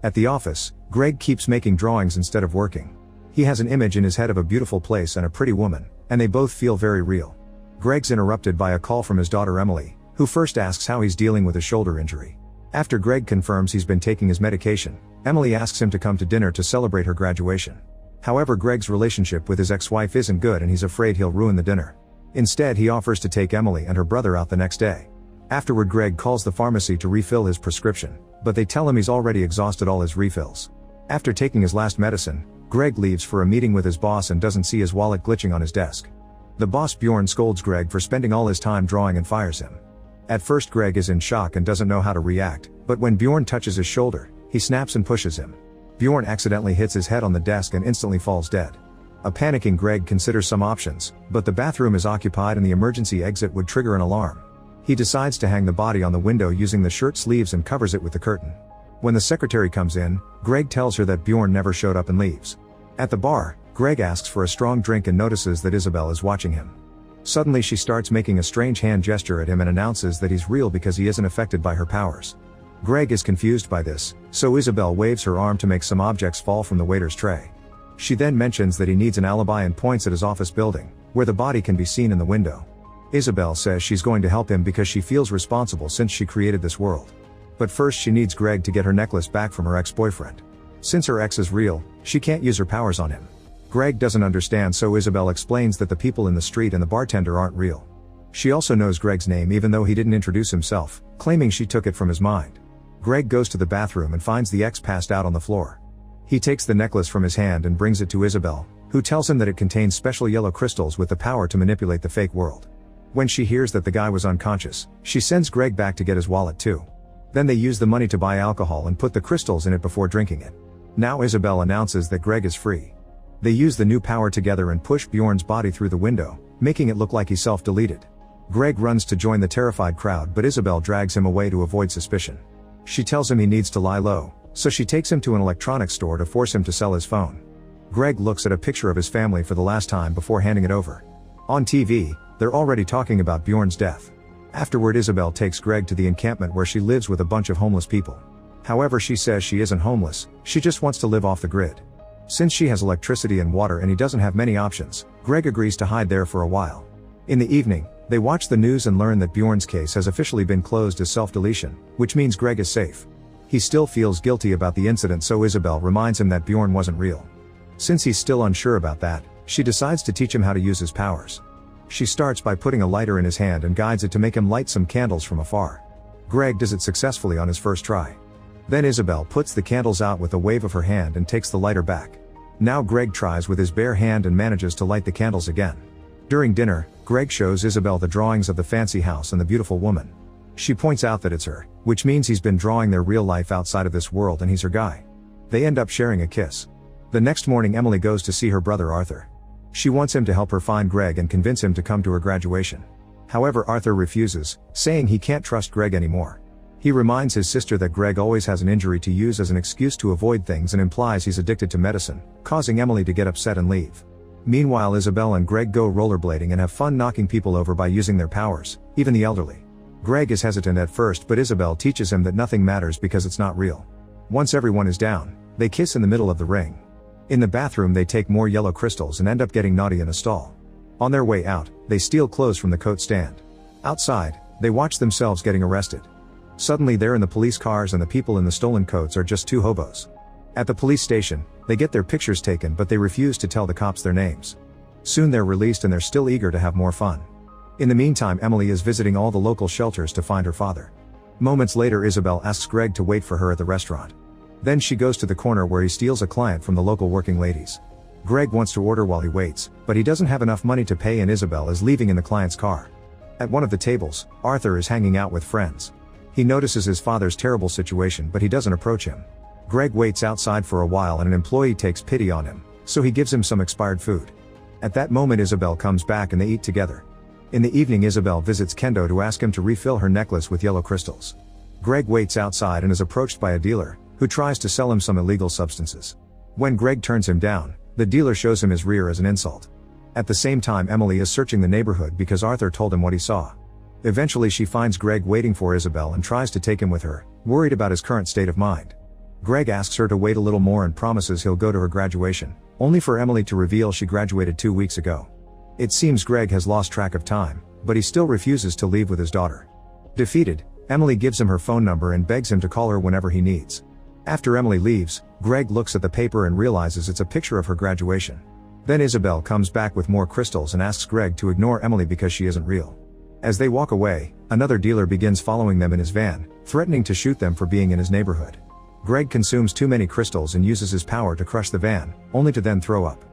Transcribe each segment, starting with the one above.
At the office, Greg keeps making drawings instead of working. He has an image in his head of a beautiful place and a pretty woman, and they both feel very real. Greg's interrupted by a call from his daughter Emily, who first asks how he's dealing with his shoulder injury. After Greg confirms he's been taking his medication, Emily asks him to come to dinner to celebrate her graduation. However, Greg's relationship with his ex-wife isn't good and he's afraid he'll ruin the dinner. Instead, he offers to take Emily and her brother out the next day. Afterward, Greg calls the pharmacy to refill his prescription, but they tell him he's already exhausted all his refills. After taking his last medicine, Greg leaves for a meeting with his boss and doesn't see his wallet glitching on his desk. The boss Bjorn scolds Greg for spending all his time drawing and fires him. At first, Greg is in shock and doesn't know how to react, but when Bjorn touches his shoulder, he snaps and pushes him. Bjorn accidentally hits his head on the desk and instantly falls dead. A panicking Greg considers some options, but the bathroom is occupied and the emergency exit would trigger an alarm. He decides to hang the body on the window using the shirt sleeves and covers it with the curtain. When the secretary comes in, Greg tells her that Bjorn never showed up and leaves. At the bar, Greg asks for a strong drink and notices that Isabel is watching him. Suddenly she starts making a strange hand gesture at him and announces that he's real because he isn't affected by her powers. Greg is confused by this, so Isabel waves her arm to make some objects fall from the waiter's tray. She then mentions that he needs an alibi and points at his office building, where the body can be seen in the window. Isabel says she's going to help him because she feels responsible since she created this world. But first she needs Greg to get her necklace back from her ex-boyfriend. Since her ex is real, she can't use her powers on him. Greg doesn't understand, so Isabel explains that the people in the street and the bartender aren't real. She also knows Greg's name even though he didn't introduce himself, claiming she took it from his mind. Greg goes to the bathroom and finds the ex passed out on the floor. He takes the necklace from his hand and brings it to Isabel, who tells him that it contains special yellow crystals with the power to manipulate the fake world. When she hears that the guy was unconscious, she sends Greg back to get his wallet too. Then they use the money to buy alcohol and put the crystals in it before drinking it. Now Isabel announces that Greg is free. They use the new power together and push Bjorn's body through the window, making it look like he self-deleted. Greg runs to join the terrified crowd, but Isabel drags him away to avoid suspicion. She tells him he needs to lie low, so she takes him to an electronics store to force him to sell his phone. Greg looks at a picture of his family for the last time before handing it over. On TV, they're already talking about Bjorn's death. Afterward, Isabel takes Greg to the encampment where she lives with a bunch of homeless people. However, she says she isn't homeless, she just wants to live off the grid. Since she has electricity and water and he doesn't have many options, Greg agrees to hide there for a while. In the evening, they watch the news and learn that Bjorn's case has officially been closed as self-deletion, which means Greg is safe. He still feels guilty about the incident, so Isabel reminds him that Bjorn wasn't real. Since he's still unsure about that, she decides to teach him how to use his powers. She starts by putting a lighter in his hand and guides it to make him light some candles from afar. Greg does it successfully on his first try. Then Isabel puts the candles out with a wave of her hand and takes the lighter back. Now Greg tries with his bare hand and manages to light the candles again. During dinner, Greg shows Isabel the drawings of the fancy house and the beautiful woman. She points out that it's her, which means he's been drawing their real life outside of this world and he's her guy. They end up sharing a kiss. The next morning, Emily goes to see her brother Arthur. She wants him to help her find Greg and convince him to come to her graduation. However, Arthur refuses, saying he can't trust Greg anymore. He reminds his sister that Greg always has an injury to use as an excuse to avoid things and implies he's addicted to medicine, causing Emily to get upset and leave. Meanwhile, Isabel and Greg go rollerblading and have fun knocking people over by using their powers, even the elderly. Greg is hesitant at first, but Isabel teaches him that nothing matters because it's not real. Once everyone is down, they kiss in the middle of the ring. In the bathroom, they take more yellow crystals and end up getting naughty in a stall. On their way out, they steal clothes from the coat stand. Outside, they watch themselves getting arrested. Suddenly they're in the police cars and the people in the stolen coats are just two hobos. At the police station, they get their pictures taken, but they refuse to tell the cops their names. Soon they're released and they're still eager to have more fun. In the meantime, Emily is visiting all the local shelters to find her father. Moments later, Isabel asks Greg to wait for her at the restaurant. Then she goes to the corner where he steals a client from the local working ladies. Greg wants to order while he waits, but he doesn't have enough money to pay and Isabel is leaving in the client's car. At one of the tables, Arthur is hanging out with friends. He notices his father's terrible situation, but he doesn't approach him. Greg waits outside for a while and an employee takes pity on him, so he gives him some expired food. At that moment, Isabel comes back and they eat together. In the evening, Isabel visits Kendo to ask him to refill her necklace with yellow crystals. Greg waits outside and is approached by a dealer, who tries to sell him some illegal substances. When Greg turns him down, the dealer shows him his rear as an insult. At the same time, Emily is searching the neighborhood because Arthur told him what he saw. Eventually she finds Greg waiting for Isabel and tries to take him with her, worried about his current state of mind. Greg asks her to wait a little more and promises he'll go to her graduation, only for Emily to reveal she graduated 2 weeks ago. It seems Greg has lost track of time, but he still refuses to leave with his daughter. Defeated, Emily gives him her phone number and begs him to call her whenever he needs. After Emily leaves, Greg looks at the paper and realizes it's a picture of her graduation. Then Isabel comes back with more crystals and asks Greg to ignore Emily because she isn't real. As they walk away, another dealer begins following them in his van, threatening to shoot them for being in his neighborhood. Greg consumes too many crystals and uses his power to crush the van, only to then throw up.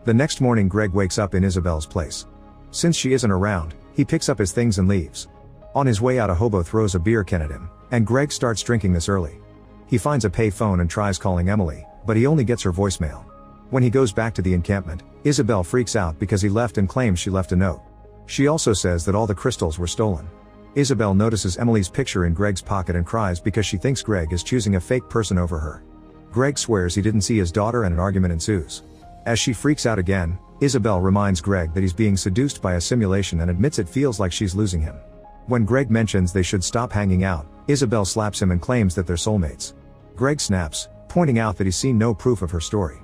The next morning Greg wakes up in Isabel's place. Since she isn't around, he picks up his things and leaves. On his way out, a hobo throws a beer can at him, and Greg starts drinking this early. He finds a pay phone and tries calling Emily, but he only gets her voicemail. When he goes back to the encampment, Isabel freaks out because he left and claims she left a note. She also says that all the crystals were stolen. Isabel notices Emily's picture in Greg's pocket and cries because she thinks Greg is choosing a fake person over her. Greg swears he didn't see his daughter and an argument ensues. As she freaks out again, Isabel reminds Greg that he's being seduced by a simulation and admits it feels like she's losing him. When Greg mentions they should stop hanging out, Isabel slaps him and claims that they're soulmates. Greg snaps, pointing out that he's seen no proof of her story.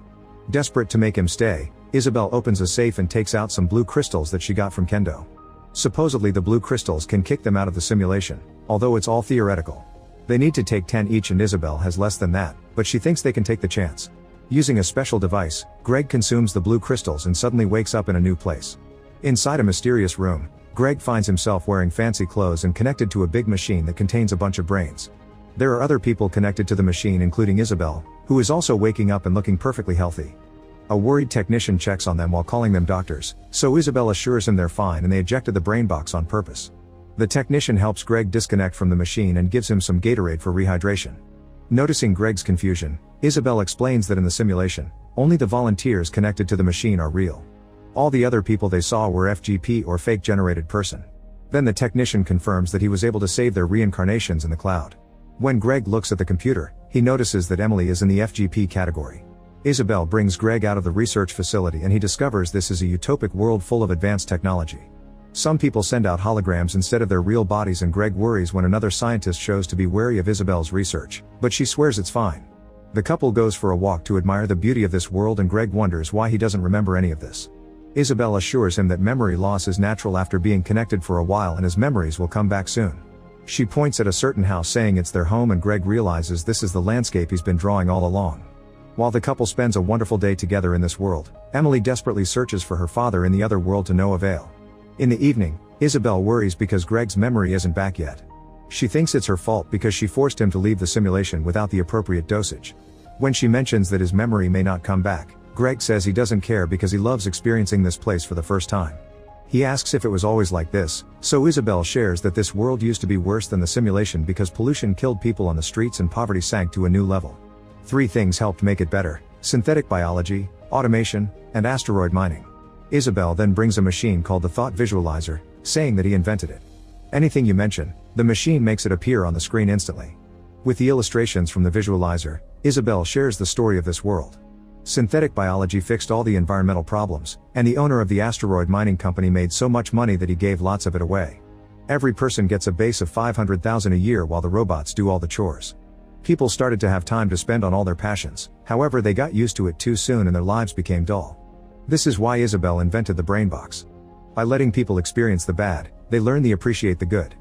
Desperate to make him stay, Isabel opens a safe and takes out some blue crystals that she got from Kendo. Supposedly the blue crystals can kick them out of the simulation, although it's all theoretical. They need to take 10 each and Isabel has less than that, but she thinks they can take the chance. Using a special device, Greg consumes the blue crystals and suddenly wakes up in a new place. Inside a mysterious room, Greg finds himself wearing fancy clothes and connected to a big machine that contains a bunch of brains. There are other people connected to the machine, including Isabel, who is also waking up and looking perfectly healthy. A worried technician checks on them while calling them doctors, so Isabel assures him they're fine and they ejected the brain box on purpose. The technician helps Greg disconnect from the machine and gives him some Gatorade for rehydration. Noticing Greg's confusion, Isabel explains that in the simulation, only the volunteers connected to the machine are real. All the other people they saw were FGP or fake generated person. Then the technician confirms that he was able to save their reincarnations in the cloud. When Greg looks at the computer, he notices that Emily is in the FGP category. Isabel brings Greg out of the research facility and he discovers this is a utopic world full of advanced technology. Some people send out holograms instead of their real bodies and Greg worries when another scientist shows to be wary of Isabel's research, but she swears it's fine. The couple goes for a walk to admire the beauty of this world and Greg wonders why he doesn't remember any of this. Isabel assures him that memory loss is natural after being connected for a while and his memories will come back soon. She points at a certain house saying it's their home and Greg realizes this is the landscape he's been drawing all along. While the couple spends a wonderful day together in this world, Emily desperately searches for her father in the other world to no avail. In the evening, Isabel worries because Greg's memory isn't back yet. She thinks it's her fault because she forced him to leave the simulation without the appropriate dosage. When she mentions that his memory may not come back, Greg says he doesn't care because he loves experiencing this place for the first time. He asks if it was always like this, so Isabel shares that this world used to be worse than the simulation because pollution killed people on the streets and poverty sank to a new level. 3 things helped make it better: synthetic biology, automation, and asteroid mining. Isabel then brings a machine called the Thought Visualizer, saying that he invented it. Anything you mention, the machine makes it appear on the screen instantly. With the illustrations from the visualizer, Isabel shares the story of this world. Synthetic biology fixed all the environmental problems, and the owner of the asteroid mining company made so much money that he gave lots of it away. Every person gets a base of $500,000 a year while the robots do all the chores. People started to have time to spend on all their passions, however they got used to it too soon and their lives became dull. This is why Isabel invented the brain box. By letting people experience the bad, they learn to appreciate the good.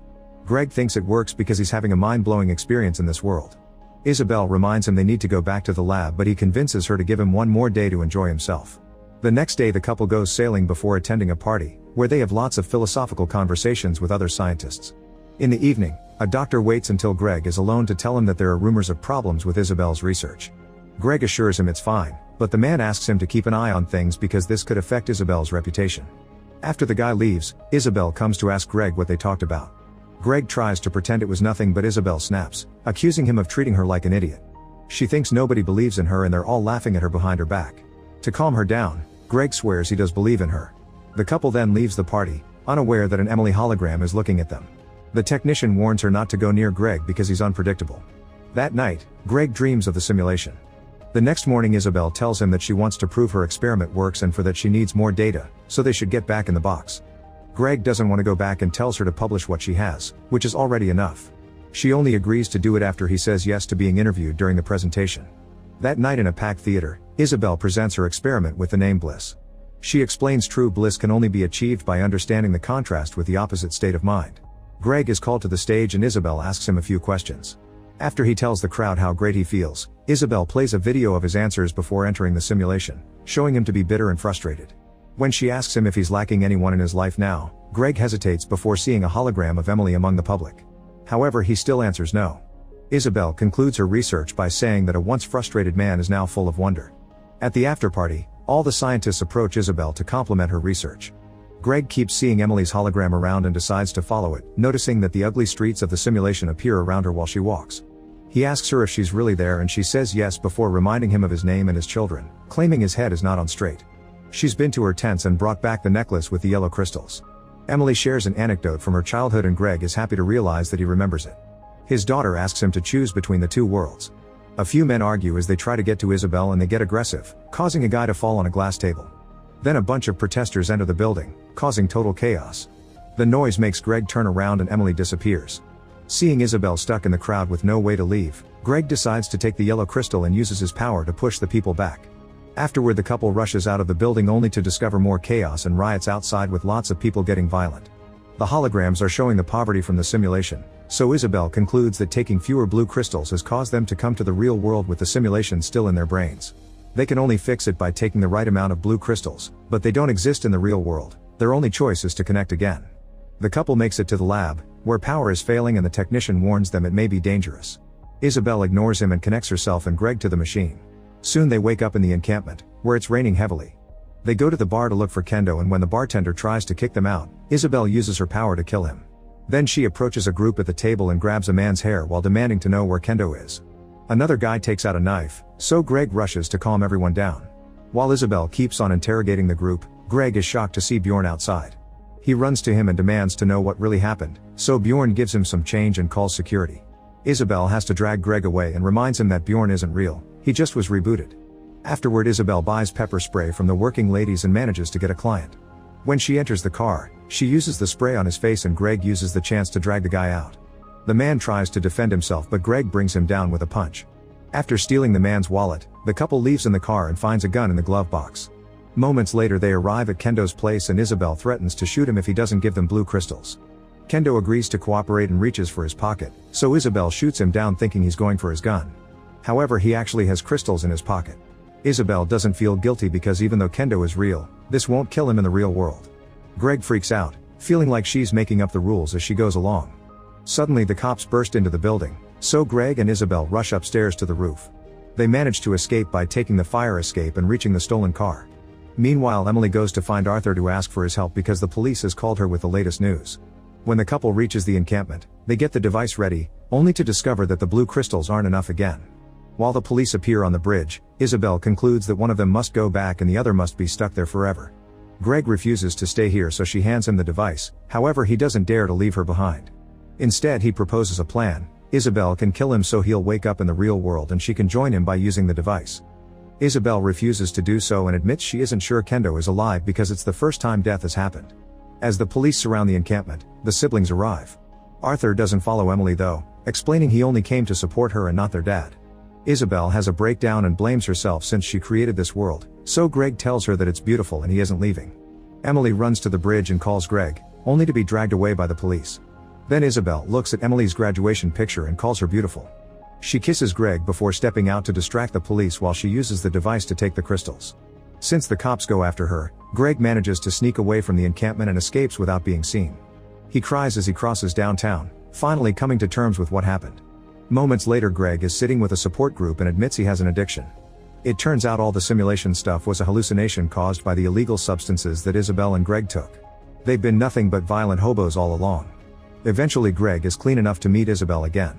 Greg thinks it works because he's having a mind-blowing experience in this world. Isabel reminds him they need to go back to the lab, but he convinces her to give him one more day to enjoy himself. The next day the couple goes sailing before attending a party, where they have lots of philosophical conversations with other scientists. In the evening, a doctor waits until Greg is alone to tell him that there are rumors of problems with Isabel's research. Greg assures him it's fine, but the man asks him to keep an eye on things because this could affect Isabel's reputation. After the guy leaves, Isabel comes to ask Greg what they talked about. Greg tries to pretend it was nothing, but Isabel snaps, accusing him of treating her like an idiot. She thinks nobody believes in her and they're all laughing at her behind her back. To calm her down, Greg swears he does believe in her. The couple then leaves the party, unaware that an Emily hologram is looking at them. The technician warns her not to go near Greg because he's unpredictable. That night, Greg dreams of the simulation. The next morning Isabel tells him that she wants to prove her experiment works and for that she needs more data, so they should get back in the box. Greg doesn't want to go back and tells her to publish what she has, which is already enough. She only agrees to do it after he says yes to being interviewed during the presentation. That night in a packed theater, Isabel presents her experiment with the name bliss. She explains true bliss can only be achieved by understanding the contrast with the opposite state of mind. Greg is called to the stage and Isabel asks him a few questions. After he tells the crowd how great he feels, Isabel plays a video of his answers before entering the simulation, showing him to be bitter and frustrated. When she asks him if he's lacking anyone in his life now, Greg hesitates before seeing a hologram of Emily among the public. However, he still answers no. Isabel concludes her research by saying that a once frustrated man is now full of wonder. At the after-party, all the scientists approach Isabel to compliment her research. Greg keeps seeing Emily's hologram around and decides to follow it, noticing that the ugly streets of the simulation appear around her while she walks. He asks her if she's really there and she says yes before reminding him of his name and his children, claiming his head is not on straight. She's been to her tents and brought back the necklace with the yellow crystals. Emily shares an anecdote from her childhood and Greg is happy to realize that he remembers it. His daughter asks him to choose between the two worlds. A few men argue as they try to get to Isabel and they get aggressive, causing a guy to fall on a glass table. Then a bunch of protesters enter the building, causing total chaos. The noise makes Greg turn around and Emily disappears. Seeing Isabel stuck in the crowd with no way to leave, Greg decides to take the yellow crystal and uses his power to push the people back. Afterward, the couple rushes out of the building only to discover more chaos and riots outside with lots of people getting violent. The holograms are showing the poverty from the simulation, so Isabel concludes that taking fewer blue crystals has caused them to come to the real world with the simulation still in their brains. They can only fix it by taking the right amount of blue crystals, but they don't exist in the real world. Their only choice is to connect again. The couple makes it to the lab, where power is failing and the technician warns them it may be dangerous. Isabel ignores him and connects herself and Greg to the machine. Soon they wake up in the encampment, where it's raining heavily. They go to the bar to look for Kendo and when the bartender tries to kick them out, Isabel uses her power to kill him. Then she approaches a group at the table and grabs a man's hair while demanding to know where Kendo is. Another guy takes out a knife, so Greg rushes to calm everyone down. While Isabel keeps on interrogating the group, Greg is shocked to see Bjorn outside. He runs to him and demands to know what really happened, so Bjorn gives him some change and calls security. Isabel has to drag Greg away and reminds him that Bjorn isn't real, he just was rebooted. Afterward, Isabel buys pepper spray from the working ladies and manages to get a client. When she enters the car, she uses the spray on his face and Greg uses the chance to drag the guy out. The man tries to defend himself but Greg brings him down with a punch. After stealing the man's wallet, the couple leaves in the car and finds a gun in the glove box. Moments later they arrive at Kendo's place and Isabel threatens to shoot him if he doesn't give them blue crystals. Kendo agrees to cooperate and reaches for his pocket, so Isabel shoots him down thinking he's going for his gun. However, he actually has crystals in his pocket. Isabel doesn't feel guilty because even though Kendo is real, this won't kill him in the real world. Greg freaks out, feeling like she's making up the rules as she goes along. Suddenly the cops burst into the building, so Greg and Isabel rush upstairs to the roof. They manage to escape by taking the fire escape and reaching the stolen car. Meanwhile, Emily goes to find Arthur to ask for his help because the police has called her with the latest news. When the couple reaches the encampment, they get the device ready, only to discover that the blue crystals aren't enough again. While the police appear on the bridge, Isabel concludes that one of them must go back and the other must be stuck there forever. Greg refuses to stay here, so she hands him the device, however he doesn't dare to leave her behind. Instead, he proposes a plan. Isabel can kill him so he'll wake up in the real world and she can join him by using the device. Isabel refuses to do so and admits she isn't sure Kendo is alive because it's the first time death has happened. As the police surround the encampment, the siblings arrive. Arthur doesn't follow Emily though, explaining he only came to support her and not their dad. Isabel has a breakdown and blames herself since she created this world, so Greg tells her that it's beautiful and he isn't leaving. Emily runs to the bridge and calls Greg, only to be dragged away by the police. Then Isabel looks at Emily's graduation picture and calls her beautiful. She kisses Greg before stepping out to distract the police while she uses the device to take the crystals. Since the cops go after her, Greg manages to sneak away from the encampment and escapes without being seen. He cries as he crosses downtown, finally coming to terms with what happened. Moments later, Greg is sitting with a support group and admits he has an addiction. It turns out all the simulation stuff was a hallucination caused by the illegal substances that Isabel and Greg took. They've been nothing but violent hobos all along. Eventually, Greg is clean enough to meet Isabel again.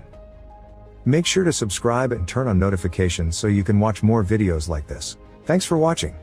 Make sure to subscribe and turn on notifications so you can watch more videos like this. Thanks for watching.